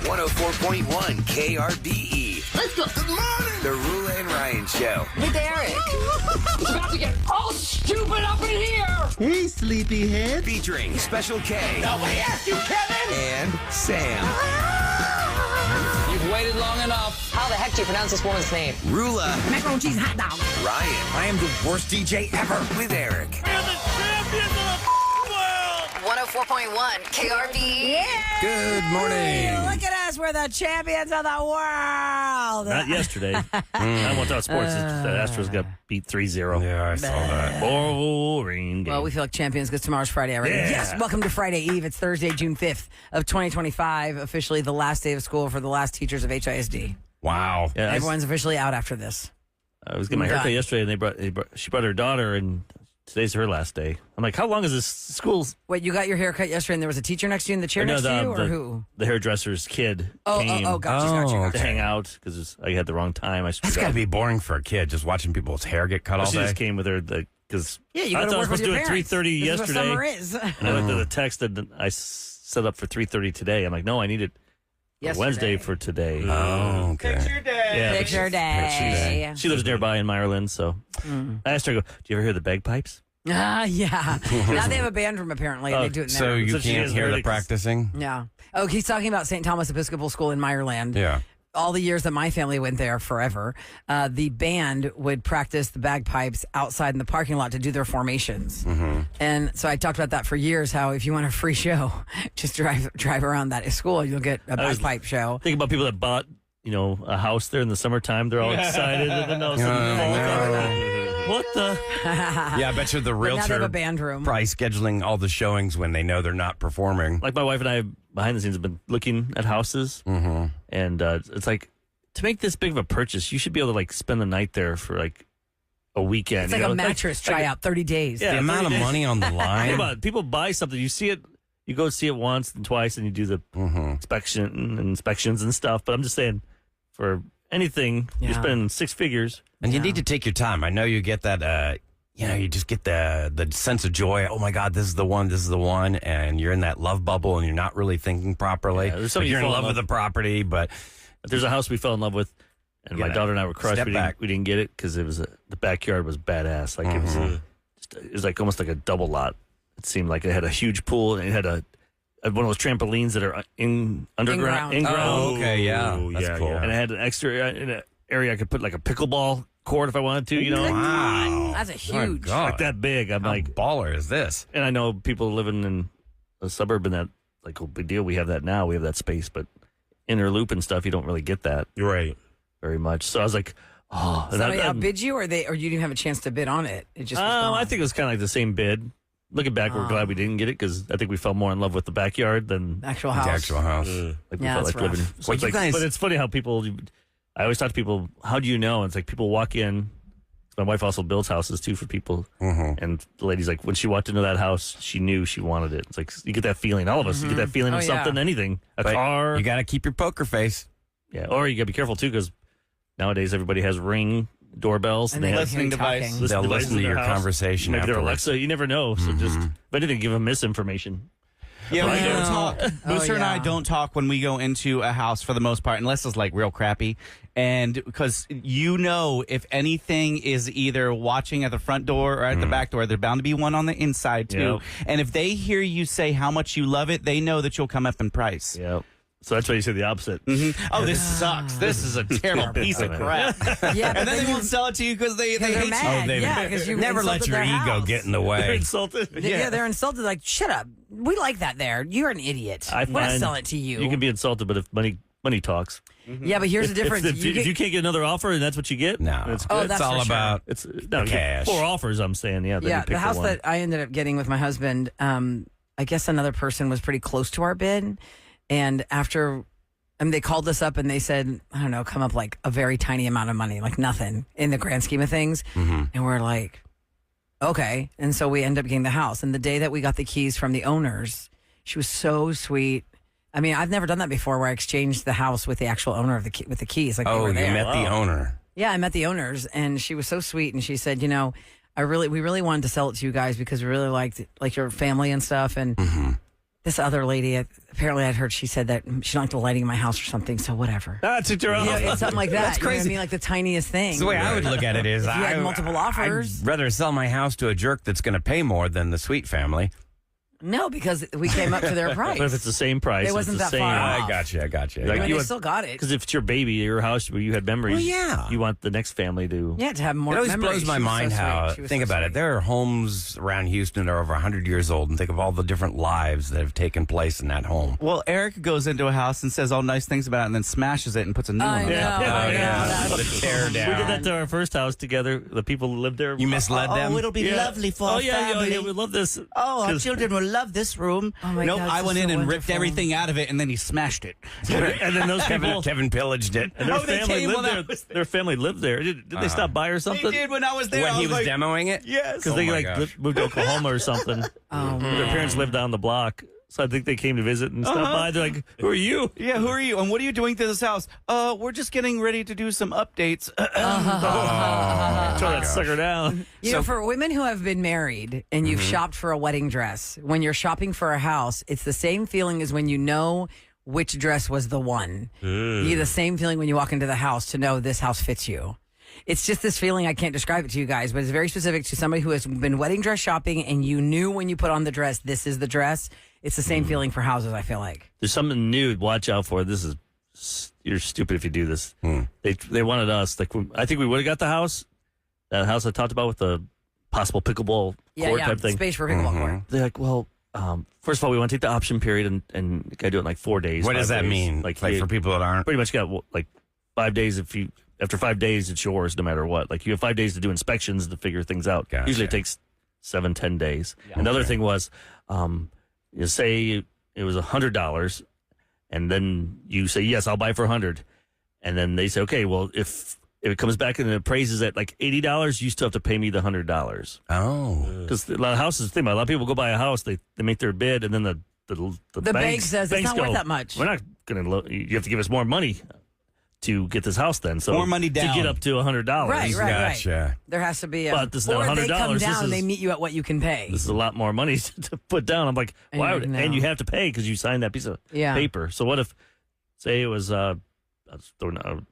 104.1 KRBE. Let's go. Good morning. The Rula and Ryan Show. With Eric. It's about to get all stupid up in here. Hey, sleepyhead. Featuring Special K. Nobody asked you, Kevin. And Sam. You've waited long enough. How the heck do you pronounce this woman's name? Rula. Macaroni cheese hot dog. Ryan. I am the worst DJ ever. With Eric. We're the champions of the world! 104.1 KRB. Yeah. Good morning. Look at us. We're the champions of the world. Not yesterday. I won't talk sports. The Astros got beat 3-0. Yeah, I saw that. Boring game. Well, we feel like champions because tomorrow's Friday already. Yeah. Yes, welcome to Friday Eve. It's Thursday, June 5th of 2025, officially the last day of school for the last teachers of HISD. Wow. Yeah, Everyone's officially out after this. I was getting my haircut Done. yesterday, and she brought her daughter, and today's her last day. I'm like, how long is this school? Wait, you got your hair cut yesterday and there was a teacher next to you in the chair next to you, or who? The hairdresser's kid came Gotcha. to hang out because I had the wrong time. That's got to be boring for a kid, just watching people's hair get cut all She day. just came with her because Yeah, you I got thought to I work was with supposed your to do it parents. 3:30 This is what yesterday. summer is. And I looked at the text that I set up for 3:30 today. I'm like, no, I need it for Yesterday. Wednesday for today. Oh, okay. Yeah, but Picture day. she lives nearby in Ireland, so I asked her, I go, do you ever hear the bagpipes? Ah, yeah. Now they have a band room apparently, and they do it now. So you So she can't is hear very the practicing? Yeah. Oh, he's talking about St. Thomas Episcopal School in Meyerland. Yeah. All the years that my family went there forever, the band would practice the bagpipes outside in the parking lot to do their formations. Mm-hmm. And so I talked about that for years, how if you want a free show, just drive around that school, you'll get a bagpipe show. Think about people that bought, a house there in the summertime. They're all excited. And then all of a sudden, what the? Yeah, I bet you the But now they have realtor a band room. probably scheduling all the showings when they know they're not performing. Like my wife and I, behind the scenes, have been looking at houses. Mm-hmm. And it's like, to make this big of a purchase, you should be able to spend the night there for a weekend. It's like a mattress tryout, 30 days. Yeah, The amount of 30 days. money on the Think line. about it. People buy something. You see it. You go see it once and twice, and you do the inspections and stuff. But I'm just saying, for anything, Yeah. you're spending six figures. And you Yeah. need to take your time. I know you get that, you just get the sense of joy. Oh, my God, this is the one. And you're in that love bubble, and you're not really thinking properly. Yeah, there's Like, something you're you in fall in love with love- the property, but There's a house we fell in love with, and You my gotta daughter and I were crushed. step back. We didn't get it because it was the backyard was badass. Like it was like almost like a double lot. It seemed like it had a huge pool and it had one of those trampolines that are underground. In-ground. Oh, okay, yeah. That's cool. And it had an extra in an area I could put like a pickleball court if I wanted to. wow. That's a huge. God. like that big. I'm How like, baller is this? and I know people living in a suburb in that like, oh, big deal. We have that now. We have that space, but inner loop and stuff, you don't really get that You're right. very much. So I was like, oh, and Somebody I- outbid you, or you didn't have a chance to bid on it? It just was gone. I think it was kind of like the same bid. Looking back, we're glad we didn't get it because I think we fell more in love with the backyard than The actual The house. actual house. like we Yeah, felt that's like rough. living. Well, it's you like- guys- but it's funny how people. I always talk to people, how do you know? And it's like people walk in. My wife also builds houses too for people, and the lady's like, when she walked into that house, she knew she wanted it. It's like you get that feeling. All of us, you get that feeling of Oh, yeah. something, anything, a But car. you got to keep your poker face. Yeah, or you got to be careful too because nowadays everybody has Ring doorbells And they they have listening device. listening They'll devices listen to in their your house. conversation Maybe their afterwards. Alexa. You never know. So just, if anything, give them misinformation. Yeah, we don't talk. Oh, Booster and I yeah. don't talk when we go into a house for the most part, unless it's like real crappy. And because if anything is either watching at the front door or at the back door, there's bound to be one on the inside too. Yep. And if they hear you say how much you love it, they know that you'll come up in price. Yeah. So that's why you say the opposite. Oh, this sucks. This is a terrible piece of crap. Yeah, but And then they you- won't sell it to you because they they're hate you. mad. they Yeah, because you never let insulted your their ego house. get in the They're way. insulted. Yeah, they're insulted. Like, shut up. We like that there. You're an idiot. I We're gonna find sell it to you. You can be insulted, but if money talks. Yeah, but here's the difference. If you can't get another offer and that's what you get, No, it's Oh, good. that's it's all for sure. about It's no, you get cash. 4 offers. I'm saying, yeah. Then you yeah, pick the house one. that I ended up getting with my husband, I guess another person was pretty close to our bid. And after they called us up and they said, I don't know, come up like a very tiny amount of money, like nothing in the grand scheme of things. And we're like, okay. And so we end up getting the house. And the day that we got the keys from the owners, she was so sweet. I mean, I've never done that before where I exchanged the house with the actual owner of with the keys. Like they Oh, were you there. met the owner. Yeah, I met the owners, and she was so sweet. And she said, we really wanted to sell it to you guys because we really liked like your family and stuff. And this other lady, apparently I'd heard she said that she liked the lighting in my house or something, so whatever. Ah, took her off. Yeah, it's something like that. That's You know what I crazy. mean? Like the tiniest thing. The way I would look at it is, If you had multiple offers. I'd rather sell my house to a jerk that's going to pay more than the sweet family. No, because we came up to their price. But if it's the same price, It wasn't it's the that far same. off. I got you. Like, I mean, you they would- still got it. Because if it's your baby, your house where you had memories, Well, yeah. you want the next family to. Yeah, to have more It always memories. blows my She was so mind sweet. how, She was think so about it, sweet. there are homes around Houston that are over 100 years old, and think of all the different lives that have taken place in that home. Well, Eric goes into a house and says all nice things about it and then smashes it and puts a new I one on know, top. I know. The tear We did down. that to our first house together. The people who lived there. You misled them? it'll be Yeah. lovely for Oh our yeah, family. yeah, we love this. Oh, our 'Cause- children will love this room. Oh, my nope, God, I this went is in so and ripped wonderful. everything out of it, and then he smashed it. And then those people. Kevin pillaged it. And their Oh, they family came lived when I there. was there. Their family lived there. Did they stop by or They something? did when I was there. When I he was like, demoing it? yes. Because Oh they my like gosh. moved to Oklahoma or something. Oh, Their parents lived down the block, so I think they came to visit and stopped by. They're like, "Who are you?" Yeah, who are you? And what are you doing to this house? We're just getting ready to do some updates. Tore that sucker down. You know, for women who have been married and you've shopped for a wedding dress, when you're shopping for a house, it's the same feeling as when you know which dress was the one. You get the same feeling when you walk into the house to know this house fits you. It's just this feeling, I can't describe it to you guys, but it's very specific to somebody who has been wedding dress shopping and you knew when you put on the dress, this is the dress. It's the same feeling for houses, I feel like. There's something new. Watch out for. This is you're stupid if you do this. They wanted us. Like I think we would have got the house. That house I talked about with the possible pickleball court type thing. Space for pickleball court. They're like, well, first of all, we want to take the option period and gotta do it in like 4 days. What does 5 that days. mean? Like, for people that aren't? pretty much got like 5 days. After 5 days, it's yours no matter what. Like you have 5 days to do inspections to figure things out. Gotcha. Usually it takes 7-10 days. Another thing was, you say it was $100, and then you say yes, I'll buy for $100, and then they say, okay, well if it comes back and it appraises at like $80, you still have to pay me the $100. Oh. Because a lot of houses, think about it, a lot of people go buy a house, they make their bid, and then the bank says it's banks not worth that much. We're not going to. You have to give us more money to get this house. Then so More money down. to get up to $100. Right. Gotcha. There has to be a. But this is not or they come $100. down This and they is- meet you at what you can pay. This is a lot more money to put down. I'm like, why would? No. And you have to pay because you signed that piece of Yeah. paper. So what if, say it was let's throw out-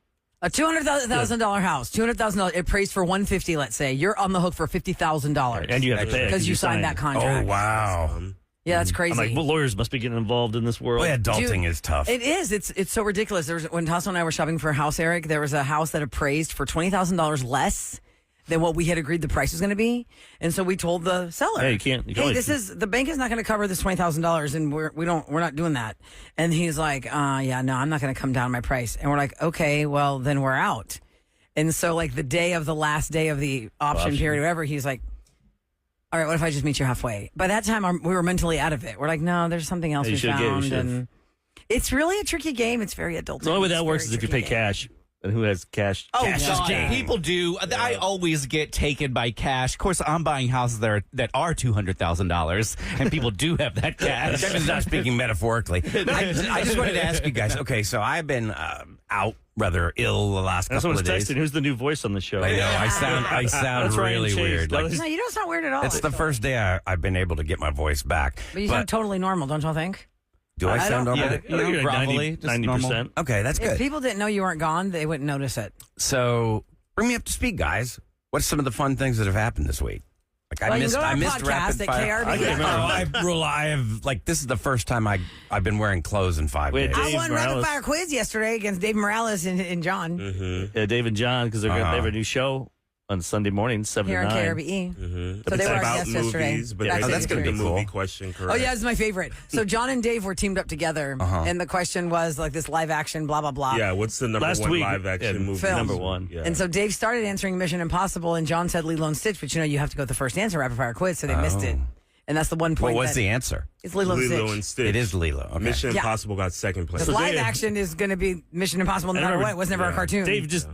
A $200,000 house, $200,000. It prays for $150. Let's say you're on the hook for $50,000, and you have to pay because you signed that Oh, contract. wow. Yeah, that's crazy. I'm like, well, lawyers must be getting involved in this world. Boy, adulting Dude, is tough. It is. It's so ridiculous. There was, when Tasso and I were shopping for a house, Eric, there was a house that appraised for $20,000 less than what we had agreed the price was going to be, and so we told the seller, Hey, you can't- you can hey, only- this is the bank is not going to cover this $20,000, and we're not doing that." And he's like, "Yeah, no, I'm not going to come down my price." And we're like, "Okay, well then we're out." And so like the day of the last day of the option period, whatever, he's like, "All right, what if I just meet you halfway?" By that time, we were mentally out of it. We're like, "No, there's something else Yeah, you we should've found." gave- you should've. And it's really a tricky game. It's very adult. The only way It's that works is very if you tricky pay game. cash. And who has cash? Oh, Cash God, game. people do. I always get taken by cash. Of course, I'm buying houses that are $200,000, and people do have that cash. Kevin's not speaking metaphorically. I just wanted to ask you guys. Okay, so I've been out, rather ill, the last couple Someone's of days. texting. Who's the new voice on the show? I know. I sound That's Ryan really Chase. weird. Like, No, you don't sound weird at all. it's the first day I've been able to get my voice back. But you sound totally normal, don't y'all think? Do I sound don't- normal? Yeah, you know, You're like grovelly, just 90%. Okay, that's If good. people didn't know you weren't gone, they wouldn't notice it. So bring me up to speed, guys. What's some of the fun things that have happened this week? Like Well, you can go to I our missed podcast rapid at fire. KRB. I can't remember. I have like this is the first time I've been wearing clothes in 5 Wait, days. Dave I won rapid Morales. fire quiz yesterday against Dave Morales and John Dave and John, because they have a new show on Sunday morning, 7 here to on 9. KRBE. So It's they were our about guests yesterday. movies, but Backstage they that's gonna the be experience. movie cool. question correct. Oh yeah, it's my favorite. So John and Dave were teamed up together, and the question was like this live action, blah blah blah. Yeah, what's the number Last one week, live action movie? Film. Number one. Yeah. And so Dave started answering Mission Impossible, and John said Lilo and Stitch, but you know you have to go with the first answer, rapid fire quiz, so they missed it. And that's the one What point. was that- the answer? It's Lilo and Lilo Stitch. and Stitch. It is Lilo. Okay. Mission Yeah. Impossible got second place. The live Dave- action is going to be Mission Impossible no I matter remember- what. It was never a yeah. cartoon. Dave just,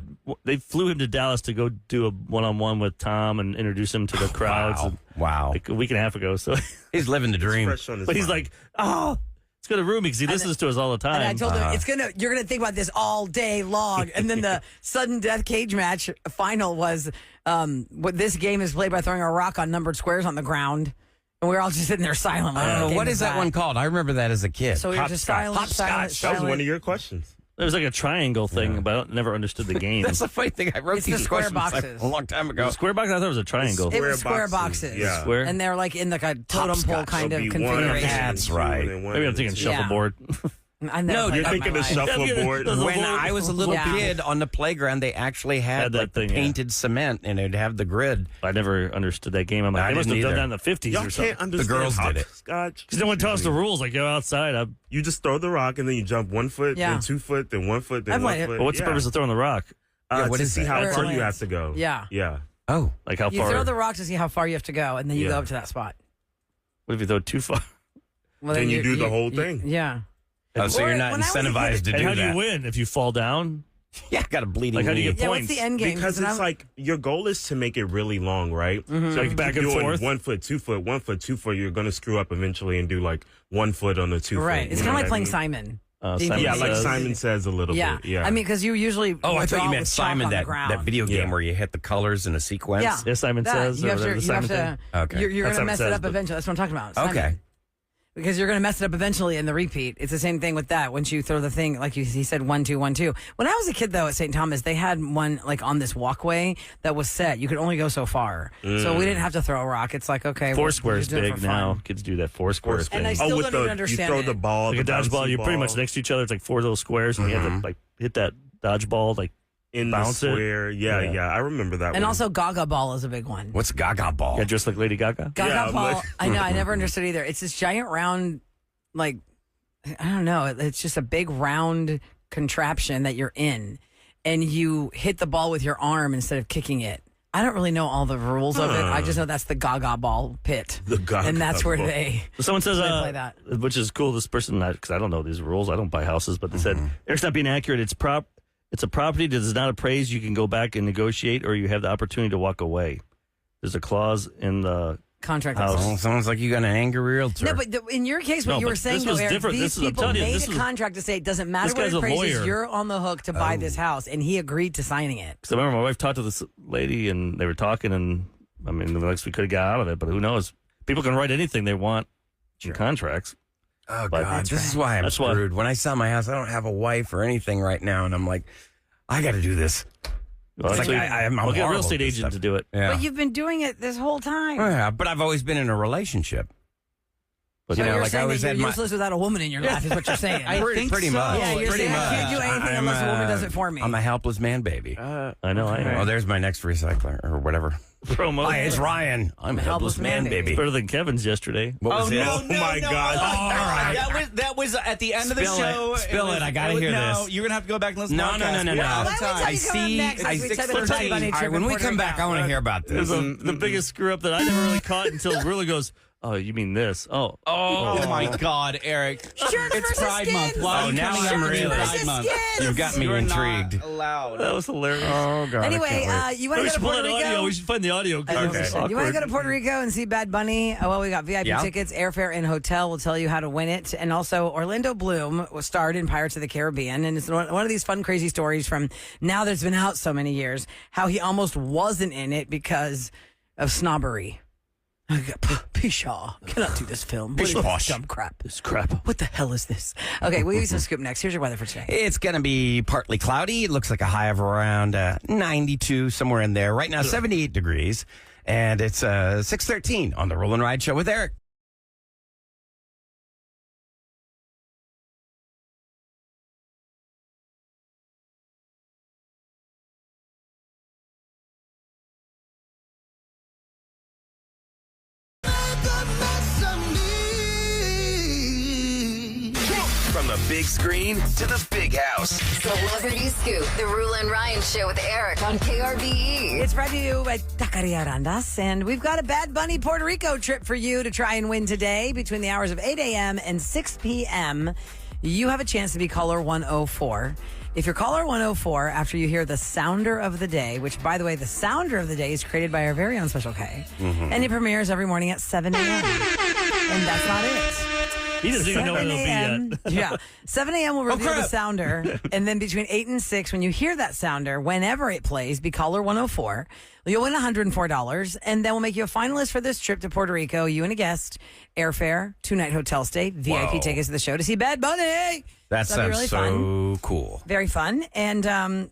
they flew him to Dallas to go do a one-on-one with Tom and introduce him to the crowds. Wow. and- Wow. Like a week and a half ago. So, He's living the dream. Fresh on his but he's mind. like, oh, it's going to ruin me because he listens to us all the time. And I told him you're gonna think about this all day long. And then the sudden death cage match final was what this game is played by throwing a rock on numbered squares on the ground. And we were all just sitting there silent. What is that one called? I remember that as a kid. So we were just silent, silent, That was one silent. of your questions. There was like a triangle thing, but I never understood the game. That's the funny thing. I wrote It's the these square questions like, boxes. a long time ago. Square box? I thought it was a triangle. It was square boxes. boxes. Yeah. Square? And they're like in like a totem pole Hopscotch. kind of There'll be one, configuration. That's two, right. and then one, Maybe I'm and thinking two. shuffleboard. I never No, played You're that in thinking my of life. shuffleboard. When I was a little Yeah. kid on the playground, they actually had Had that like the thing, yeah. painted cement, and it'd have the grid. I never understood that game. I'm like, I they must have didn't done either. that in the 50s Y'all or something. can't understand girls did it. hopscotch. Because no one taught us the rules. Like, you're outside. You just throw the rock and then you jump 1 foot, Yeah. then 2 foot, then 1 foot, then I've 1 played it. foot. But what's the purpose of throwing the rock? Yeah, what to is see that? how Where it far you lands. have to go. Yeah. Yeah. Oh, Like, how You far? throw the rock to see how far you have to go, and then you Yeah. go up to that spot. What if you throw it too far? Well, Then you do the whole thing. Yeah. so Or you're not when I was a incentivized kid- to And do how do that. you win? If you fall down? Yeah, got a bleeding Like, how do you knee. get Yeah, points? what's the end game? Because it's like your goal is to make it really long, right? Mm-hmm. So if you Back keep and doing forth? 1 foot, 2 foot, 1 foot, 2 foot, you're going to screw up eventually and do like 1 foot on the 2 foot. Right. It's you kind know of like what I playing mean? Simon. Simon Do you Yeah, think like Says. Simon Says a little Yeah. bit. Yeah. I mean, because you usually. Oh, I thought draw you meant with chalk Simon, on the that ground. video game Yeah. where you hit the colors in a sequence. Yeah. Yeah, Simon That, Says. you or have to. whatever the You have Simon to. thing. Okay. You're That's going to Simon mess it Says, up but- eventually. That's what I'm talking about. Simon. Okay. Because you're going to mess it up eventually in the repeat. It's the same thing with that. Once you throw the thing, like he said, 1, 2, 1, 2. When I was a kid, though, at St. Thomas, they had one like on this walkway that was set. You could only go so far, so we didn't have to throw a rock. It's like okay, Foursquare we're is just doing it big for now. fun. Kids do that Foursquare thing. And I still with don't the even understand you throw it. the ball, Like a the dodgeball, bouncy you're pretty much ball next to each other. It's like 4 little squares, and you have to like hit that dodgeball. Like, in bounce the it. square. Yeah, Yeah. yeah, I remember that And one. also, Gaga Ball is a big one. What's Gaga Ball? yeah, just like Lady Gaga. Gaga Yeah, Ball. but- I know. I never understood either. It's this giant round, like I don't know. It's just a big round contraption that you're in, and you hit the ball with your arm instead of kicking it. I don't really know all the rules of it. I just know that's the Gaga Ball pit, The Gaga and that's where Ball. they. So someone says, They play that. which is cool. This person, because I don't know these rules. I don't buy houses, but they said Eric's not being accurate. It's a property that is not appraised. You can go back and negotiate, or you have the opportunity to walk away. There's a clause in the Contract. House. Oh, sounds like you got an angry realtor. No, but in your case, what No, you were but saying, this though, was Eric, different. these This is- I'm people telling you, made this a was- contract to say it doesn't matter This what guy's it a appraises, lawyer. you're on the hook to buy this house, and he agreed to signing it. Because I remember my wife talked to this lady and they were talking, and I mean, the next we could have got out of it, but who knows? People can write anything they want in contracts. oh, but- God. This is why I'm That's why- screwed. When I sell my house, I don't have a wife or anything right now, and I'm like, I got to do this. Well, It's like actually, I'm we'll get a horrible real at estate this agent stuff. to do it. Yeah. But you've been doing it this whole time. Yeah, but I've always been in a relationship. But So You know, you're like I saying always that had you're my. useless without a woman in your life, is what you're saying. Pretty much. Yeah, you're pretty saying much. I can't do anything I'm, unless a woman does it for me. I'm a helpless man, baby. I know. I know. Oh, there's my next recycler or whatever. Promo. Hi, it's Ryan. I'm a helpless man, baby. Better than Kevin's yesterday. What was it? Oh my God. All right. That was at the end of the Spill show. it. Spill was- it. I gotta was- hear no, this. you're gonna have to go back and listen. No, to the no, podcast. no, no, We're no. out of Why would time. you I come up see. next? I We said there was a bunny All right, trip when in we Puerto come back, Rico. I want to hear about It was this. the biggest screw up that I never really caught until it really goes, oh, you mean this? Oh. Oh my God, Eric! Shirts It's versus Pride skins. Month. Why Oh, are you now coming I'm after really- Pride Versus Month? skins. You've got me You're intrigued. not allowed. That was hilarious. Oh, God. Anyway, I can't wait. you want we to go should to pull Puerto that Rico? audio. We should find the audio. Okay. Awkward. You want to go to Puerto Rico and see Bad Bunny? Oh, well, we got VIP Yeah. tickets, airfare, and hotel. We'll tell you how to win it. And also, Orlando Bloom was starred in Pirates of the Caribbean. And it's one of these fun, crazy stories from now that's been out so many years, how he almost wasn't in it because of snobbery. Pshaw, cannot do this film. What is this Pish-posh. dumb crap? This crap. What the hell is this? Okay, we'll give you some scoop next. Here's your weather for today. It's going to be partly cloudy. It looks like a high of around 92, somewhere in there. Right now, 78 degrees. And it's 6:13 on the Roll and Ride Show with Eric. From the big screen to the big house. Celebrity Scoop, the Rule and Ryan Show with Eric on KRBE. It's brought to you by Taqueria Arandas, and we've got a Bad Bunny Puerto Rico trip for you to try and win today between the hours of 8 a.m. and 6 p.m. You have a chance to be caller 104. If you're caller 104 after you hear the Sounder of the Day, which, by the way, the Sounder of the Day is created by our very own Special K, and it premieres every morning at 7 a.m. And that's not it. He doesn't even know what 7 it'll be a.m. yet. Yeah. 7 a.m. will reveal the crap. sounder. And then between 8 and 6, when you hear that sounder, whenever it plays, be caller 104. You'll win $104. And then we'll make you a finalist for this trip to Puerto Rico. You and a guest, airfare, 2-night hotel stay, VIP Whoa. tickets to the show to see Bad Bunny. That So that'd be sounds really fun. so cool. Very fun. And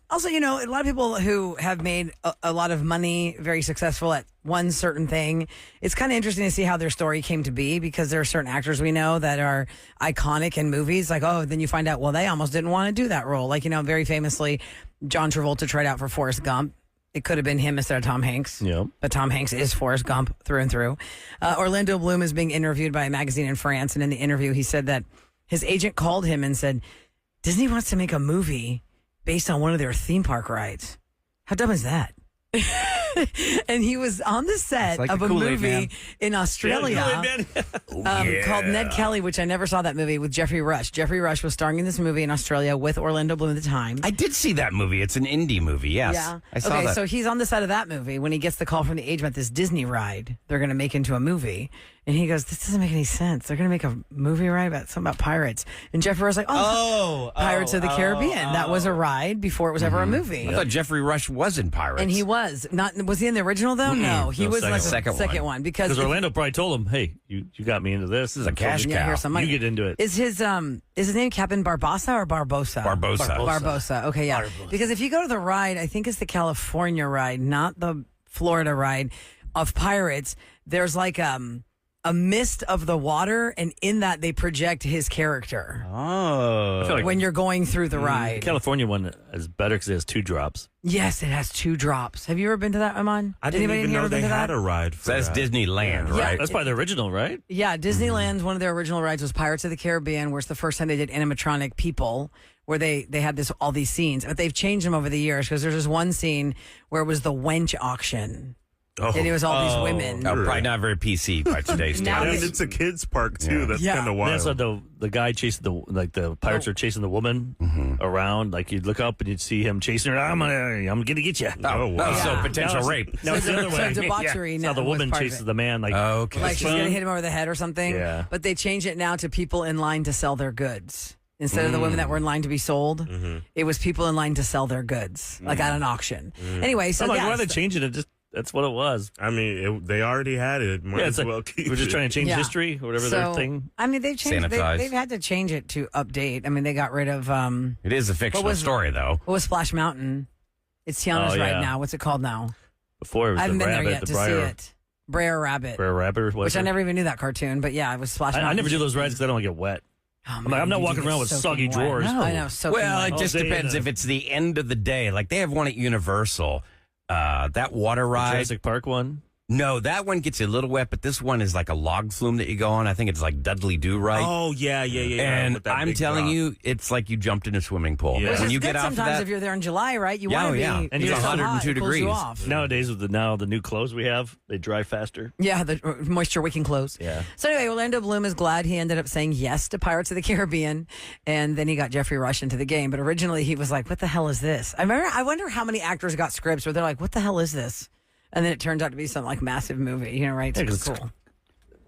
also, a lot of people who have made a lot of money, very successful at one certain thing, it's kind of interesting to see how their story came to be, because there are certain actors we know that are iconic in movies. Like, then you find out, well, they almost didn't want to do that role. Like, very famously, John Travolta tried out for Forrest Gump. It could have been him instead of Tom Hanks. Yep. But Tom Hanks is Forrest Gump through and through. Orlando Bloom is being interviewed by a magazine in France. And in the interview, he said that his agent called him and said, Disney wants to make a movie based on one of their theme park rides. How dumb is that? And he was on the set like of the a Kool-Aid movie Man. in Australia called Ned Kelly, which I never saw that movie, with Jeffrey Rush. Jeffrey Rush was starring in this movie in Australia with Orlando Bloom at the time. I did see that movie. It's an indie movie. Yes. Yeah. I saw okay, that. so he's on the set of that movie when he gets the call from the agent about this Disney ride they're going to make into a movie. And he goes, this doesn't make any sense. They're going to make a movie ride about something about pirates. And Jeffrey was like, Pirates of the Caribbean. That was a ride before it was ever a movie. I thought Jeffrey Rush was in Pirates. And he was he in the original though? No, he No, was second like one. the second one because Because Orlando probably told him, "Hey, you got me into this. This is a cash yeah, cow. here's some money. You get into it." Is his name Captain Barbossa or Barbosa? Barbosa. Barbosa. Okay, yeah. Because if you go to the ride, I think it's the California ride, not the Florida ride of Pirates. There's like a mist of the water, and in that they project his character I feel like when you're going through the the ride. California one is better because it has 2 drops. Yes, it has 2 drops. Have you ever been to that, Amon? I didn't Anybody in even here know ever been they to had that? a ride for That's that. Disneyland, right? That's probably the original, right? Yeah, Disneyland's one of their original rides was Pirates of the Caribbean, where it's the first time they did animatronic people, where they had all these scenes. But they've changed them over the years, because there's this one scene where it was the wench auction. Oh. And it was all these women. Oh, probably not very PC by today's Now standards. And it's a kids park too. Yeah. That's Yeah. kind of And wild. that's like the guy chasing the pirates are chasing the woman around. Like you'd look up and you'd see him chasing her. I'm gonna get you. Oh, wow. So Yeah. potential Now it's- rape. Now it's the other So way. debauchery Now the was woman part of chases it. the man. Like Okay. Like she's fun. going to hit him over the head or something. Yeah. But they changed it now to people in line to sell their goods. Instead of the women that were in line to be sold, it was people in line to sell their goods, like at an auction. Anyway, so I'm like, yeah, why are they changing it? That's what it was. I mean, they already had it. Might Yeah, as it's like well keep we're just it. trying to change Yeah. history or whatever so, their thing. I mean, they've changed. Sanitized. They've had to change it to update. I mean, they got rid of It is a fictional was- story, though. what was Splash Mountain? It's Tiana's Oh, ride yeah. now. What's it called now? Before it was I haven't the been rabbit, there yet the to Briar, see it. Brer Rabbit, Briar Rabbit, or which I whatever. never even knew that cartoon. But yeah, it was Splash Mountain. I never do those rides because I don't want to get wet. Oh, I'm like, I'm not you do walking get around with soaking soggy wet. drawers. No. I know. Soaking Well, wet. it just All day depends in if a- it's the end of the day. Like they have one at Universal. That water ride. Jurassic Park one. No, that one gets you a little wet, but this one is like a log flume that you go on. I think it's like Dudley Do Right. Oh yeah. and with that I'm big telling drop. you, it's like you jumped in a swimming pool. Yeah. Which When is you good get off of sometimes that, if you're there in July, right? You Yeah, want to be. yeah. And you're it's so 102 hot, it cools you degrees. off. Nowadays with the new clothes we have, they dry faster. Yeah, the moisture wicking clothes. Yeah. So anyway, Orlando Bloom is glad he ended up saying yes to Pirates of the Caribbean, and then he got Jeffrey Rush into the game. But originally he was like, "What the hell is this?" I wonder how many actors got scripts where they're like, "What the hell is this?" And then it turns out to be some like massive movie. You know, right? Yeah, It's 'cause cool.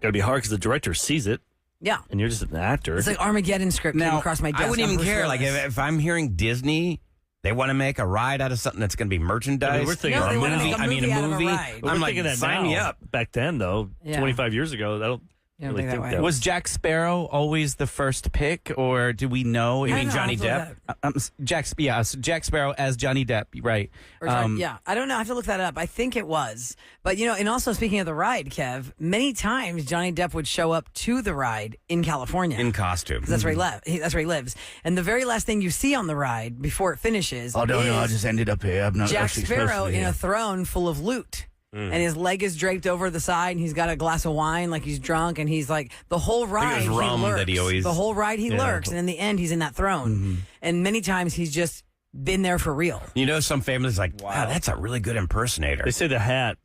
Got to be hard because the director sees it Yeah. and you're just an actor. It's like Armageddon script came Now, across my desk. I wouldn't on even Bruce care. Like Willis. if I'm hearing Disney, they want to make a ride out of something that's going to be merchandise. I mean, we're thinking No, or they a wanna movie. make a I mean, movie out a of a movie. ride. We're I'm thinking like, that sign now. me up. Back then, though, Yeah. 25 years ago, I don't You don't really think that think way. that Was Jack Sparrow always the first pick, or do we know? You I mean don't know, Johnny I'll have to look Depp? that up. So Jack Sparrow as Johnny Depp, right? Or yeah, I don't know. I have to look that up. I think it was. But, and also speaking of the ride, Kev, many times Johnny Depp would show up to the ride in California. In costume. 'Cause that's where that's where he lives. And the very last thing you see on the ride before it finishes is ended up here. I'm not Jack Sparrow in a throne full of loot. And his leg is draped over the side, and he's got a glass of wine like he's drunk, and he's like, the whole ride, it was rum he lurks. that he always- The whole ride, he lurks, and in the end, he's in that throne. And many times, he's just been there for real. You know, some families like, wow, that's a really good impersonator. They say the hat,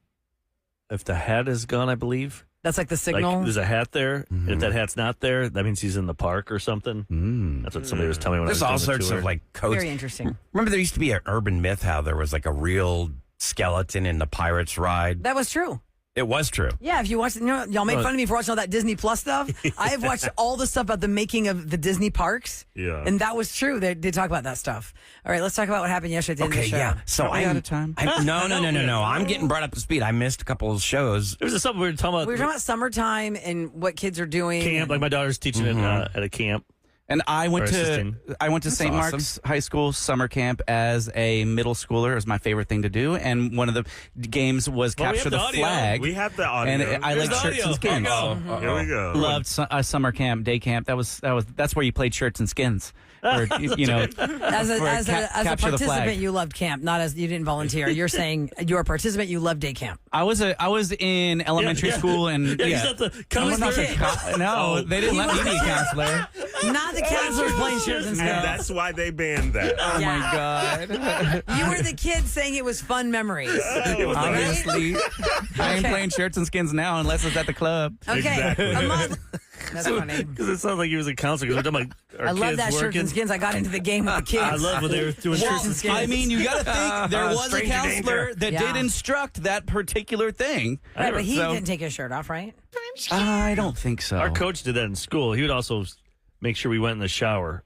if the hat is gone, I believe. That's like the signal. Like there's a hat there. And if that hat's not there, that means he's in the park or something. That's what somebody was telling me when There's I all was doing the sorts tour. of like codes. Very interesting. Remember, there used to be an urban myth how there was like a real skeleton in the Pirates ride. That was true. It was true. Yeah, if you watch, y'all make fun of me for watching all that Disney Plus stuff. I have watched all the stuff about the making of the Disney parks. Yeah. And that was true. They talk about that stuff. All right, let's talk about what happened yesterday at the end of the show. Yeah. So Are we out of time? No. I'm getting brought up to speed. I missed a couple of shows. There was something we were talking about. We were talking about summertime and what kids are doing. camp. Like my daughter's teaching at a camp. And I went Or to assisting. St. awesome. Mark's High School summer camp as a middle schooler. It was my favorite thing to do. And one of the games was Well, we capture have the the audio. flag. We have the audio. And I There's like the shirts audio. and skins. Here we go. Loved summer camp, day camp. That's where you played shirts and skins. Or, you know, As a, for as a, as a capture the flag. participant, you loved camp, not as you didn't volunteer. You're saying you're a participant, you loved day camp. I was in elementary school and Yeah, he's not the I'm not counselor. the no, Oh. they didn't let me be a counselor. Not the counselors playing shirts and And skins. that's why they banned that. Oh Yeah. my god! You were the kid saying it was fun memories. Obviously, I ain't playing shirts and skins now unless it's at the club. Okay. Exactly. Ahmad- That's funny. Because it sounds like he was a counselor. Because we're talking about our I love kids that shirts working. and skins. I got into the game with the kids. I love when they were doing shirts and skins. I mean, you got to think there was a Stranger counselor danger. that Yeah. did instruct that particular thing. Right, but he So- didn't take his shirt off, right? I don't think so. Our coach did that in school. He would also make sure we went in the shower.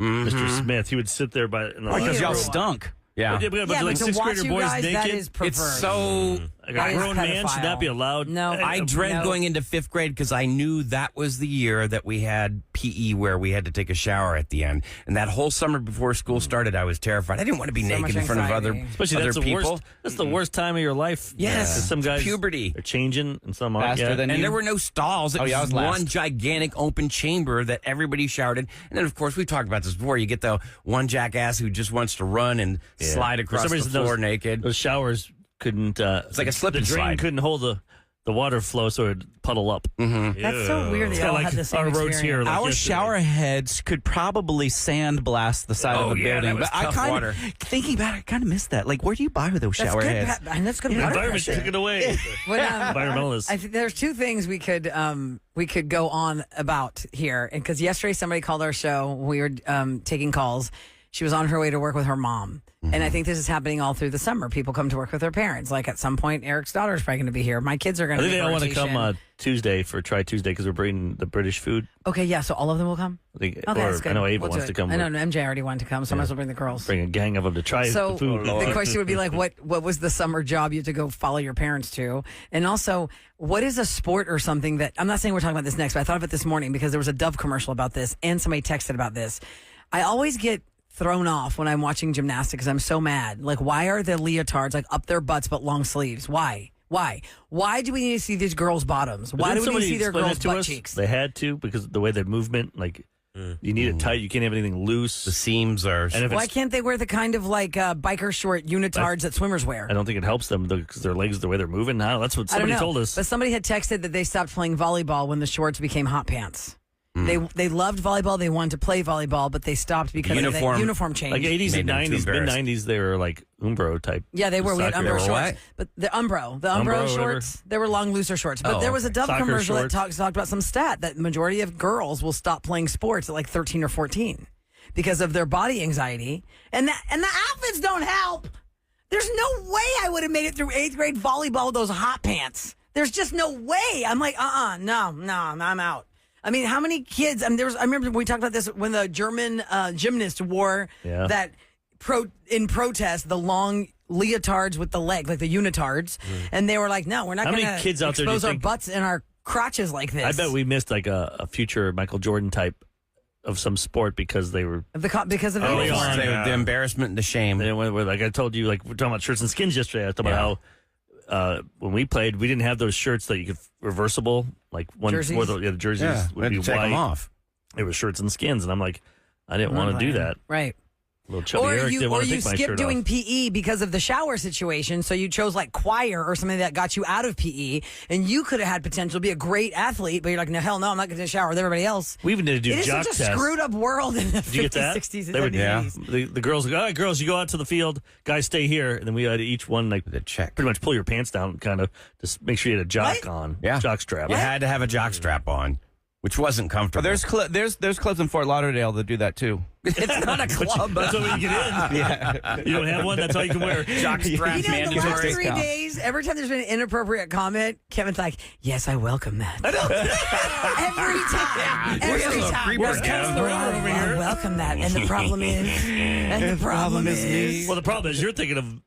Mr. Smith, he would sit there by in the because y'all locker room. stunk. Yeah. But Yeah, like but to sixth watch grader you boys guys, naked. that is perverse. It's so. Like That a is grown man should not be pedophile. allowed. No. I dread No. going into fifth grade because I knew that was the year that we had PE where we had to take a shower at the end. And that whole summer before school started, I was terrified. I didn't want to be So naked much in front of anxiety. Especially other that's the people. worst. That's the worst time of your life. Yes. 'Cause some guys Puberty. are changing and some aren't. Faster Yeah. than And you. there were no stalls. It Oh, yeah, I was was last. one gigantic open chamber that everybody showered in. And then, of course, we've talked about this before. You get the one jackass who just wants to run and slide For across some the reason, floor those- naked. Those showers couldn't. It's like a slip The and drain slide. couldn't hold the water flow, so it'd puddle up. That's so weird. It's They kinda all like had the same our roads experience. here. Like Our yesterday. shower heads could probably sandblast the side Oh, of the yeah, building, that was but I tough kind water. of thinking about it, I kind of missed that. Like, where do you buy those That's shower good. heads? And that's good. The water environment pressure. took it away. When, Environmentalists. I think there's two things we could go on about here, and because yesterday somebody called our show, we were taking calls. She was on her way to work with her mom, and I think this is happening all through the summer. People come to work with their parents. Like at some point, Eric's daughter is probably going to be here. My kids are going I to. think they all want to rotation. come Tuesday for Try Tuesday because we're bringing the British food. Okay, yeah. So all of them will come. I think, Okay, that's or good. I know Ava We'll do wants it. to come. I know MJ already wanted to come, so I might as well bring the girls. Bring a gang of them to try So the food. the question would be like, what was the summer job you had to go follow your parents to? And also, what is a sport or something that, I'm not saying we're talking about this next, but I thought of it this morning because there was a Dove commercial about this and somebody texted about this. I always get thrown off when I'm watching gymnastics because I'm so mad. Like, why are the leotards like up their butts but long sleeves? Why? Why do we need to see these girls' bottoms? Why do we need to see their girls' butt cheeks? They had to because of the way they movement, like you need it tight. You can't have anything loose. The seams are. And if Why it's, can't they wear the kind of like biker short unitards that swimmers wear? I don't think it helps them because their legs, the way they're moving now. That's what I don't somebody know. told us. But somebody had texted that they stopped playing volleyball when the shorts became hot pants. They loved volleyball. They wanted to play volleyball, but they stopped because of Uniform. the uniform change. Like 80s Made and them too 90s, mid embarrassed. 90s, they were like Umbro type. Yeah, they were. We had Soccer. Umbro They were shorts, what? but the Umbro Umbro, shorts, they were long, looser shorts. But Oh, there was a okay. Dove Soccer commercial shorts. that talked about some stat that majority of girls will stop playing sports at like 13 or 14 because of their body anxiety, and the outfits don't help. There's no way I would have made it through 8th grade volleyball with those hot pants. There's just no way. I'm like, no, I'm out. I mean, how many kids? I remember we talked about this when the German gymnast wore Yeah. that in protest the long leotards with the leg, like the unitards, and they were like, "No, we're not How going many to kids out there do you expose our think- butts and our crotches like this." I bet we missed like a future Michael Jordan type of some sport because they were. because of the Early uniform. on. the embarrassment and the shame. They went with, like I told you, like we're talking about shirts and skins yesterday. I was talking about how when we played, we didn't have those shirts that you could reversible, like one Jerseys? where the jerseys Yeah, we would had be to take white. them off. It was shirts and skins, and I'm like, I didn't want to do that. Right. Little chubby Or Eric you didn't want to you take my skipped shirt doing off. PE because of the shower situation, so you chose like choir or something that got you out of PE, and you could have had potential to be a great athlete, but you're like, no, hell no, I'm not going to shower with everybody else. We even did to do It is jock such a tests. screwed up world in the Did you 50s, get that? 60s, and They would- 70s, Yeah. 80s. The girls would go, all right, girls, you go out to the field. Guys, stay here. And then we had each one like The check. pretty much pull your pants down, kind of just make sure you had a jock What? on, Yeah. jock strap. You had to have a jock strap on. which wasn't comfortable. There's clubs in Fort Lauderdale that do that too. It's not a club. That's what we get in. Yeah. You don't have one? That's all you can wear. Jockstrap, You know, man. the last 3 days, every time there's been an inappropriate comment, Kevin's like, yes, I welcome that. Every time. Every time. Where's Kevin Forever over I here? welcome that. And the problem is. Well, the problem is you're thinking of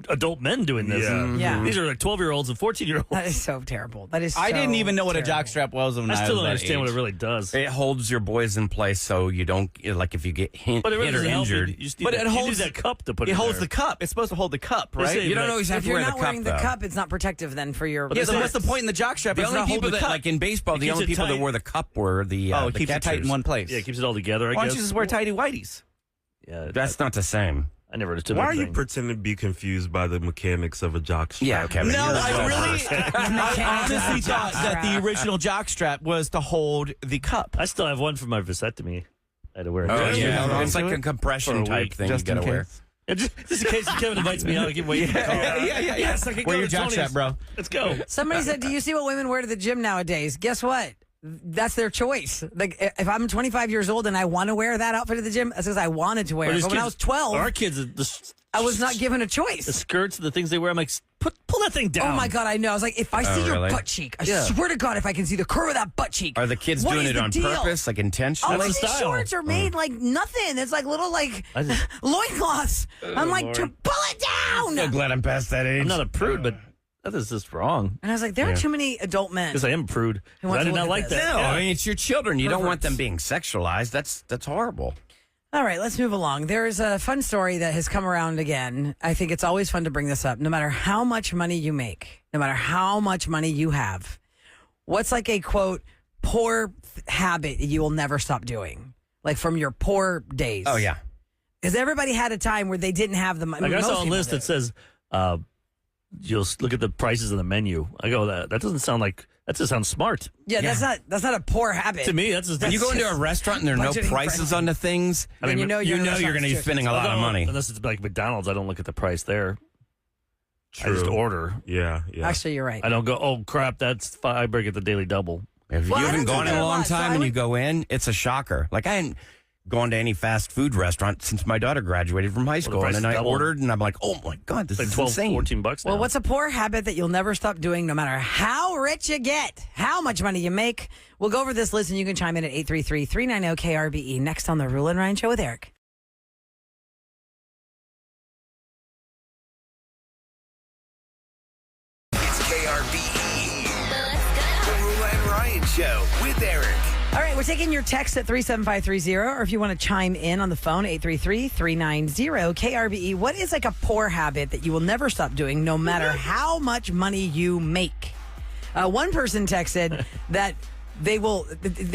adult men doing this. Yeah. Yeah. These are like 12-year-olds and 14-year-olds. That is so terrible. That is. I didn't so even know what a terrible. jockstrap was when I I still was don't that understand what age. it really does. It holds your boys in place so you don't, like, if you get hit But it really or doesn't help you. injured. You just need But that, it you holds- need that cup to put It in holds there. the cup. It's supposed to hold the cup, They right? say- You don't always have If to you're wear the not cup, wearing the though. cup, it's not protective then for your. Yeah, But then it's what's the point in the jockstrap? The It's only not people holding the that, cup. like in baseball, the keeps only it people that tight. wear the cup were the it the keeps it tight in catchers. one place. Yeah, it keeps it all together, I Why guess. don't you just wear tighty whiteys? Yeah, That's not the same. I never understood Why that are you thing. pretending to be confused by the mechanics of a jockstrap? Yeah, Kevin. No, you're I well really, versed. I honestly thought that the Jockstrap. original jockstrap was to hold the cup. I still have one for my vasectomy. I had to wear it. Oh, Really? Held yeah. on It's to like it? a compression For a type week, thing just you in got to wear. case. And just in case Kevin invites me out, I can wait for the call. Yeah. Yes, I can Wear go your to Tony's. jockstrap, bro. Let's go. Somebody said, "Do you see what women wear to the gym nowadays?" Guess what? That's their choice. Like, if I'm 25 years old and I want to wear that outfit to the gym, that's because I wanted to wear Or it. these But when I kids- was 12, our kids, I was not given a the choice. skirts, the things they wear. I'm like, pull that thing down. Oh my God, I know. I was like, if I see your really? butt cheek, I Yeah. swear to God, if I can see the curve of that butt cheek. Are the kids what doing is it the on deal? purpose, like Oh, intentionally? like That's the these style. shorts are made like nothing. It's like little like I just- loincloths. I'm like, Lord. to pull it down. So glad I'm past that age. I'm not a prude, but that is just wrong. And I was like, there are too many adult men. Because I am a prude. Who wants I to did look not at like this? that. No, Yeah. I mean, it's your children. You don't want Perverts. them being sexualized. That's horrible. All right, let's move along. There is a fun story that has come around again. I think it's always fun to bring this up. No matter how much money you make, no matter how much money you have, what's like a quote, poor habit you will never stop doing? Like from your poor days. Oh, yeah. Because everybody had a time where they didn't have the money. Like I Most saw a people list did. that says, you'll look at the prices of the menu. I go, that doesn't sound like, that just sounds smart. Yeah, that's not a poor habit. To me, that's just. When you go into a restaurant and there are no budgeting prices friendly. on the things, Then you know you're your going to restaurant's be too spending a lot of money. Unless it's like McDonald's, I don't look at the price there. True. I just order. Yeah. Actually, you're right. I don't go, oh crap, that's I break at the Daily Double. If Well, you I haven't don't gone do in that a a long lot, so time I and you would- go in, it's a shocker. Like I hadn't gone to any fast food restaurant since my daughter graduated from high school. price And then is I double. ordered and I'm like, oh my God, this It's like is 12, insane. 14 bucks now. Well, what's a poor habit that you'll never stop doing no matter how rich you get, how much money you make? We'll go over this list and you can chime in at 833-390-KRBE. Next on the Rule and Ryan Show with Eric. It's KRBE. The Rula and Ryan Show with Eric. All right, we're taking your text at 37530, or if you want to chime in on the phone, 833-390-KRBE. What is like a poor habit that you will never stop doing no matter how much money you make? One person texted that they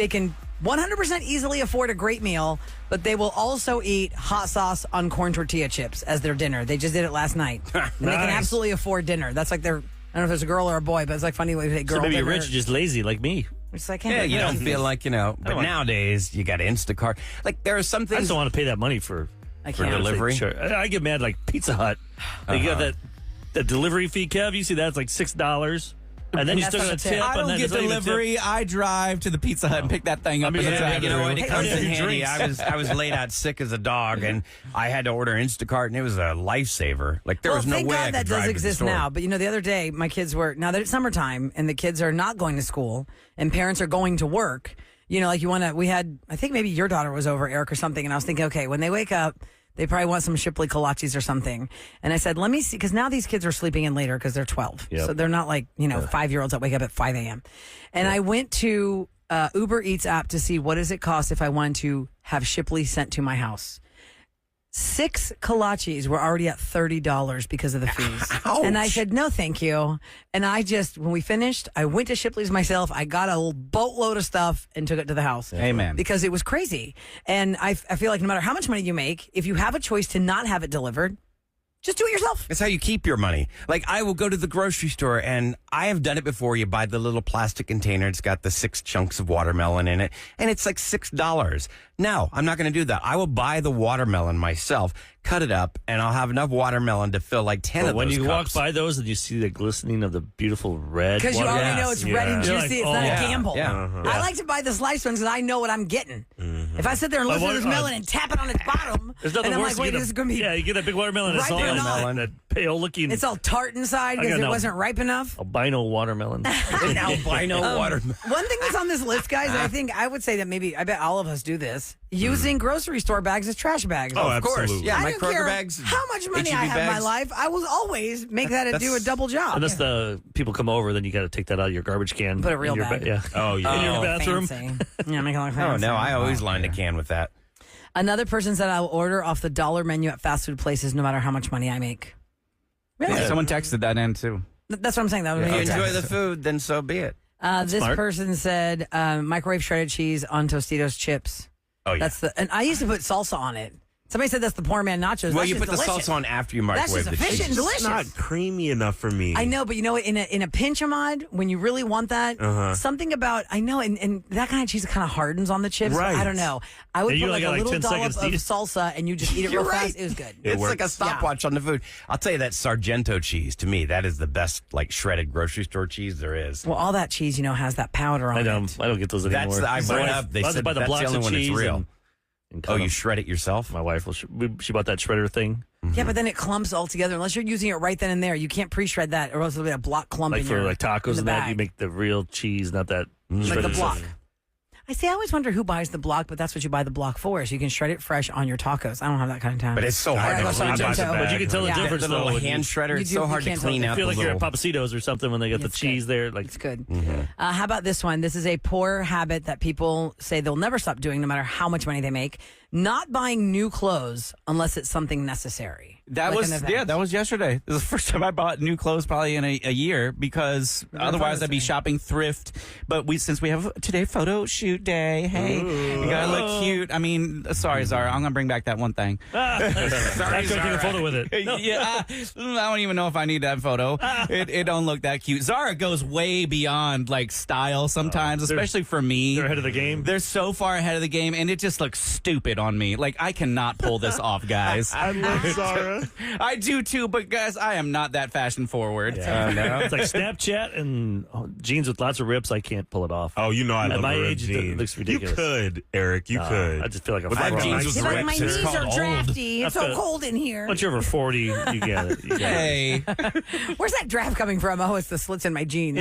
can 100% easily afford a great meal, but they will also eat hot sauce on corn tortilla chips as their dinner. They just did it last night. And they can Nice. absolutely afford dinner. That's like their, I don't know if it's a girl or a boy, but it's like funny when they say girl So maybe you're dinner. rich, just lazy like me. It's like, Yeah, you don't feel like, but nowadays you got Instacart. Like there are some I things. just don't want to pay that money for I for can't. delivery? Sure. I get mad like Pizza Hut. They got that delivery fee, Kev. You see that's like $6. And then you That's still not got a a tip. tip. I and don't then get it's not even a tip. delivery. I drive to the Pizza Hut and pick that thing up. I mean, in the yeah, drive-thru. You know what? It comes in Hey, handy. drinks. I was laid out sick as a dog, and I had to order Instacart, and it was a lifesaver. Like there Well, was no thank way I God could that drive does to the exist store. now. But the other day, my kids were now that it's summertime and the kids are not going to school and parents are going to work. Like you want to. We had, I think maybe your daughter was over, Eric, or something, and I was thinking, okay, when they wake up, they probably want some Shipley kolaches or something. And I said, let me see, because now these kids are sleeping in later because they're 12, Yep. so they're not like 5-year-olds that wake up at 5 a.m. And I went to Uber Eats app to see what does it cost if I wanted to have Shipley sent to my house. 6 kolaches were already at $30 because of the fees. And I said, no, thank you. And when we finished, I went to Shipley's myself. I got a boatload of stuff and took it to the house. Amen. Because it was crazy. And I feel like no matter how much money you make, if you have a choice to not have it delivered, just do it yourself. It's how you keep your money. Like I will go to the grocery store, and I have done it before. You buy the little plastic container. It's got the 6 chunks of watermelon in it, and it's like $6. No, I'm not going to do that. I will buy the watermelon myself, cut it up, and I'll have enough watermelon to fill like 10 But of when those you cups. walk by those and you see the glistening of the beautiful red, Because you already watermelon, know it's red and You're juicy. like, It's not oh. a gamble. Yeah. I like to buy the sliced ones because I know what I'm getting. If I sit there and listen to this melon and tap it on its bottom, There's and nothing I'm worse. like, than wait, get this is going to be... yeah, you get that big watermelon. And it's ripe all or not. that pale looking. It's all tart inside I because got it no- wasn't ripe enough. albino watermelon. An albino watermelon. One thing that's on this list, guys, and I think I would say that maybe, I bet all of us do this, using grocery store bags as trash bags. Oh, Of course. absolutely. Yeah, I my don't Kroger care bags. how much money H-E-B I have in my bags. life, I will always make that do a That's- double job. Unless the people come over, then you got to take that out of your garbage can. Put a real in your bag. yeah. Oh, yeah. In your bathroom. Fancy. Yeah, make it look Oh, fancy. no, I always line a can with that. Another person said I will order off the dollar menu at fast food places no matter how much money I make. Really? Yeah, someone texted that in too. That's what I'm saying. That would If you be enjoy the food, then so be it. This smart. person said microwave shredded cheese on Tostitos chips. Oh, yeah. And I used to put salsa on it. Somebody said that's the poor man nachos. Well, That's you just put the delicious. salsa on after you That's microwave just the efficient and cheese. delicious. It's not creamy enough for me. I know, but you know what? In a pinch, Ahmad, when you really want that, something about I know, and that kind of cheese kind of hardens on the chips. Right. I don't know. I would And you put like only a got, like, little 10 dollop seconds of to eat. salsa, and you just eat it real You're right. fast. It was good. It It's like a works. stopwatch on the food. I'll tell you that Sargento cheese, to me, that is the best like shredded grocery store cheese there is. Well, all that cheese, has that powder on I it. don't get those anymore. I My brought wife- up. They I said buy the that's blocks the only of one that's cheese real. and cut Oh, you them. shred it yourself? My wife she bought that shredder thing. Yeah, but then it clumps all together. Unless you're using it right then and there, you can't pre-shred that, or else it'll be a block clump Like in for your, like in tacos the and that, bag. you make the real cheese, not that like the shredded block. stuff. I always wonder who buys the block, but that's what you buy the block for, so you can shred it fresh on your tacos. I don't have that kind of time. But it's so hard I to go clean. Sargento. But you can tell the Yeah. difference The though. little when you hand shredder, You it's do- so you hard to can't tell clean the out. feel the like you're at little- Papacitos or something when they got the It's cheese good. there. Like It's good. How about this one? This is a poor habit that people say they'll never stop doing no matter how much money they make. Not buying new clothes unless it's something necessary. That Like was an event. that was yesterday. This is the first time I bought new clothes probably in a year because otherwise I'd be shopping thrift. But since we have today photo shoot day, hey, you gotta look cute. I mean, sorry, Zara, I'm gonna bring back that one thing. I couldn't take a photo with it. No. Yeah, I don't even know if I need that photo. It don't look that cute. Zara goes way beyond like style sometimes, especially for me. They're ahead of the game. They're so far ahead of the game, and it just looks stupid on me. Like I cannot pull this off, guys. I love Zara. I do too, but guys, I am not that fashion forward. It's like Snapchat and jeans with lots of rips. I can't pull it off. Oh, you know I At love my the ripped age, it jeans. looks ridiculous. You could, Eric. You could. I just feel like a With fraud. that jeans nice with He's like, ripped my rips, knees it's called are old. drafty. It's so That's a- cold in here. Once you're over 40, you get it. You get it. Hey, Where's that draft coming from? Oh, it's the slits in my jeans.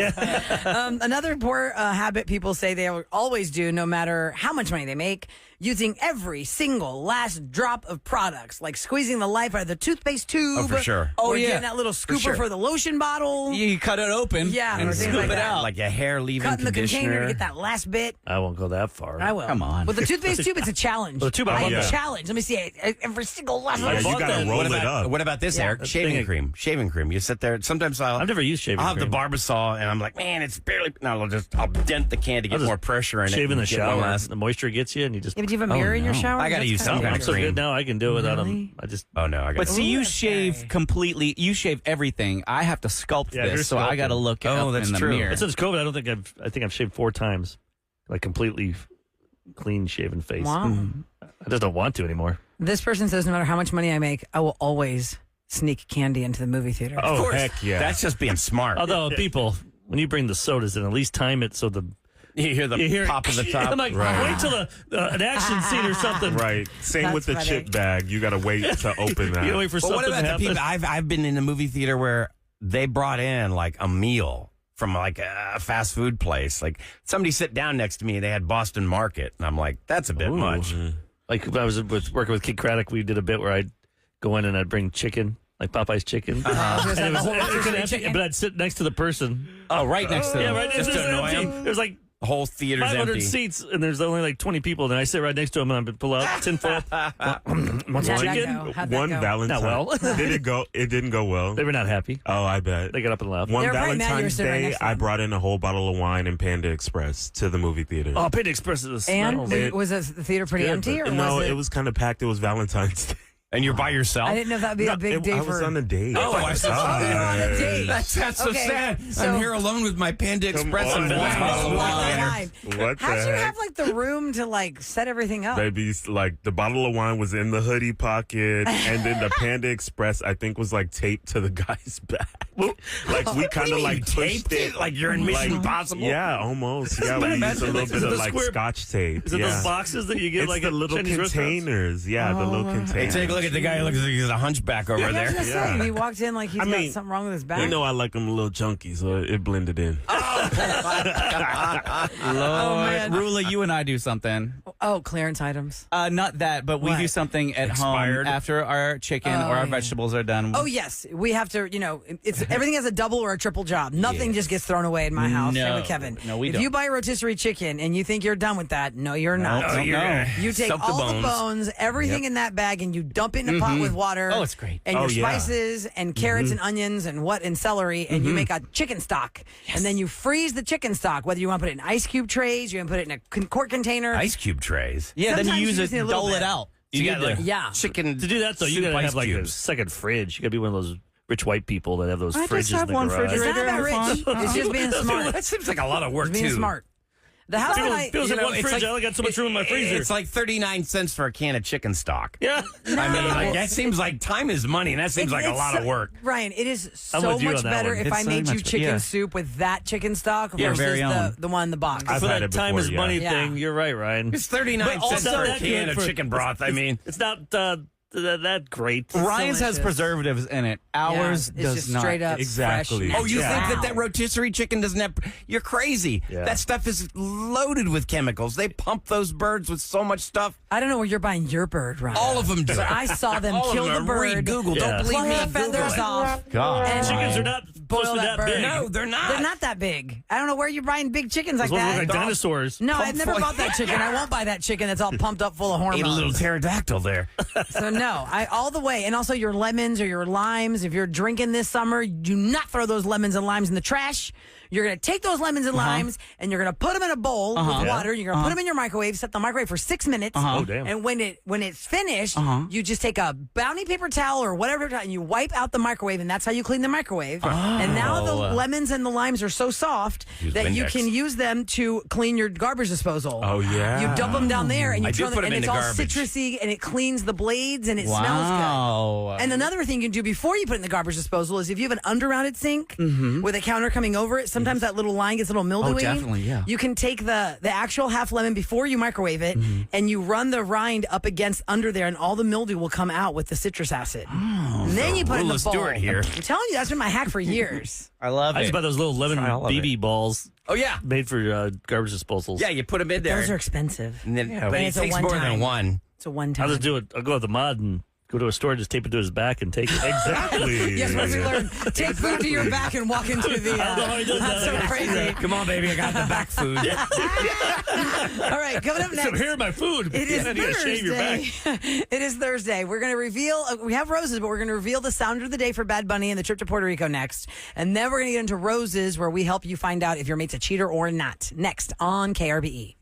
Another poor habit people say they will always do, no matter how much money they make, using every single last drop of products, like squeezing the life out of the toothpaste tube. Oh, for sure. Or yeah. getting that little scooper for the lotion bottle. you cut it open, Yeah, or and things scoop like it that. out. Like a hair leave-in Cutting the container conditioner. to get that last bit. I won't go that far. I will. Come on. With the toothpaste tube, it's a challenge. Well, the tube, I I love am that. challenge. Let me see. Every single last Yeah, one. you bought gotta that. roll What it about, up. what about this, Eric? that Shaving thing- cream. Shaving cream. You sit there. Sometimes I've never used shaving I'll have cream. the Barbasol, and I'm like, man, it's barely. No, I'll dent the can to get I'll just more pressure in it. Shave in and the get one shower. last- The moisture gets you, and you just. Yeah, but do you have a mirror in your no. shower? I gotta That's use kinda some kind I'm of so cream. good now. I can do it without Really? them. I just. Oh no, I got. But see, you okay. shave completely. You shave everything. I have to sculpt Yeah, you're this, so I got to sculpting. look Oh, up that's in the true. mirror. But since COVID, I think I've shaved 4 times, like completely clean shaven face. Wow. I just don't want to anymore. This person says no matter how much money I make, I will always sneak candy into the movie theater. Oh, Of course. heck yeah. That's just being smart. Although people, when you bring the sodas in, at least time it so You hear the you hear pop of the top. I'm like, Right. wait till an action scene or something. Right. Same That's with the funny. chip bag. You got to wait to open that. You gotta wait for But something what to about the happen. people? I've been in a movie theater where they brought in like a meal from like a fast food place. Like somebody sit down next to me, they had Boston Market, and I'm like, that's a bit much. Like when I was working with Kid Craddock, we did a bit where I'd go in and I'd bring chicken, like Popeye's chicken. Just And like a whole it was rotisserie empty, chicken. but I'd sit next to the person. oh, right next to Yeah, them. right. Just It's to annoy empty. him? There's like The whole theater's 500 empty. seats, and there's only like 20 people. And I sit right next to him, and I pull out tinfoil. Want some How'd that chicken? go? How'd that One go? Valentine's. Not well. Did it go? It didn't go well. They were not happy. Oh, I bet. They got up and left. One They were probably mad you were Valentine's sitting right Day, next to I them. brought in a whole bottle of wine and Panda Express to the movie theater. Oh, Panda Express is a And smell. was the theater pretty good, empty, or no, was it was kind of packed. It was Valentine's Day. And you're by yourself? I didn't know that'd be a big day I for. was on a date. Oh, I saw You're on a date. That's so Okay, sad. so- I'm here alone with my Panda Express on and the now. bottle of wine. Wine. What How'd the you heck? have like the room to like set everything up? Baby, like the bottle of wine was in the hoodie pocket, and then the Panda Express, I think, was like taped to the guy's back. Like we kind of like pushed taped it? Like you're in Mission Impossible? Yeah, almost. Yeah, we used a little bit of like Scotch tape. Is it yeah. those boxes that you get It's like the at little Chinese restaurants? containers. Yeah, the little Hey, containers. take a look at the guy who looks like he's a hunchback over I was there. gonna say, he walked in like he's I got mean, something wrong with his back. You know I like them a little chunky, so it blended in. man. Rula, you and I do something. Oh, clearance items. Not that, but we What? do something at Expired? home after our chicken Oh, or our yeah. vegetables are done. Oh yes, we have to. You know, it's everything has a double or a triple job. Nothing just gets thrown away in my house. Same No. with Kevin. No, we if don't. you buy a rotisserie chicken and you think you're done with that, no, you're not. No, you're no. gonna You take soak all the bones, everything in that bag, and you dump it in a pot with water. Oh, it's great. And Oh, your yeah. spices and carrots and onions and celery, and you make a chicken stock. And then you freeze the chicken stock, whether you want to put it in ice cube trays, you want to put it in a quart container. Ice cube trays. Yeah, then you Sometimes use you it, just need a little dole bit. it out. So you got like Yeah. chicken. To do that though, you soup gotta ice have like a cubes. second fridge. You gotta be one of those rich white people that have those I fridges just have in the one garage. It's not refrigerator. about rich. It's just being smart. That seems like a lot of work It's being too. smart. The house that I. People say one fridge. I only got so much room in my freezer. It's like 39 cents for a can of chicken stock. yeah. I mean, like, that seems like time is money, and that seems like a It's lot of so- work. Ryan, it is I'm so with you much on that better one. if It's I so made you much- chicken yeah. soup with that chicken stock Your versus very own. the one in the box. I've For had that it time before, is yeah. money Yeah. thing, you're right, Ryan. It's 39 But cents also for a that can good of for- chicken broth. I mean, It's not that great. Ryan's has delicious. preservatives in it. Ours it's does just not. straight up Exactly. fresh. oh, you natural. think that rotisserie chicken doesn't have? You're crazy. Yeah. That stuff is loaded with chemicals. They pump those birds with so much stuff. I don't know where you're buying your bird, Ryan. All of them do. But I saw them All of kill them the are bird. Google. Yeah. Don't believe Pluck me. the feathers Google it. off. God. And Chickens are not boil supposed to that that bird. big. No, they're not. They're not that big. I don't know where you're buying big chickens like Those ones that. look like dinosaurs. No, I've never full- bought that chicken. I won't buy that chicken that's all pumped up full of Ate a hormones. little pterodactyl there. So no, I all the way. And also your lemons or your limes. If you're drinking this summer, do not throw those lemons and limes in the trash. You're going to take those lemons and limes and you're going to put them in a bowl with water. You're going to put them in your microwave, set the microwave for 6 minutes. Oh, damn. And when it's finished, you just take a bounty paper towel or whatever and you wipe out the microwave, and that's how you clean the microwave. And now the lemons and the limes are so soft Use that you Windex. can use them to clean your garbage disposal. Oh, yeah. You dump them down there and you I do throw them, put 'em and in it's the all garbage. citrusy and it cleans the blades and it smells Wow. good. And another thing you can do before you put it in the garbage disposal is if you have an undermounted sink with a counter coming over it, sometimes that little line gets a little mildewy. definitely, yeah. You can take the actual half lemon before you microwave it and you run the rind up against under there and all the mildew will come out with the citrus acid. and then you put it in Rula the bowl. Stewart here. I'm telling you, that's been my hack for years. I love I it. just buy those little lemon Try all of BB balls Oh yeah, made for garbage disposals. yeah. You put them in there, Those are expensive. and then but And it it's a takes more one-time. than one. It's a one I'll time. just do it. I'll go with the mod and go to a store, just tape it to his back and take it. Exactly. Yes, what we learned. Take food to your back and walk into the. I don't know how he does That's so that. crazy. Come on, baby, I got the back food. All right, coming up So next. here are my food. It is You gotta shave your back. Thursday. It is Thursday. We're going to reveal, we have roses, but we're going to reveal the sound of the day for Bad Bunny and the trip to Puerto Rico next. And then we're going to get into roses where we help you find out if your mate's a cheater or not. Next on KRBE.